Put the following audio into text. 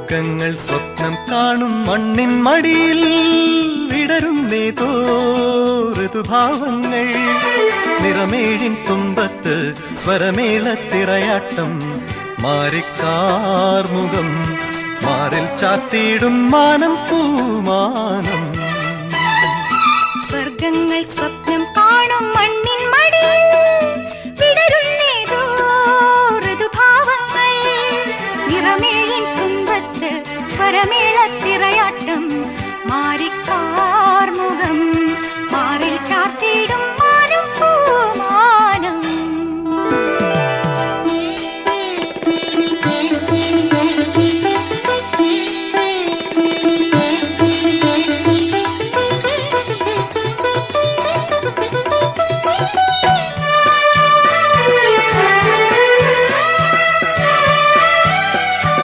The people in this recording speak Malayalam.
സ്വർഗങ്ങൾ സ്വപ്നം കാണും മണ്ണിൻ മടിയിൽ വിടരുന്നേതോ ഋതുഭാവങ്ങൾ. നിറമേഴിൻ തുമ്പത്ത് സ്വരമേളത്തിറയാട്ടം. മാറിക്കാർമുഖം മാറിൽ ചാത്തിയിടും മാനം പൂമാനം. സ്വർഗങ്ങൾ സ്വപ്നം കാണും മണ്ണിൻ മടിയിൽ വിടരുന്നേതോ ഋതുഭാവങ്ങൾ. നിറമേഴിൻ തുമ്പത്ത് സ്വരമേളത്തിറയാട്ടം. മാറിക്കാ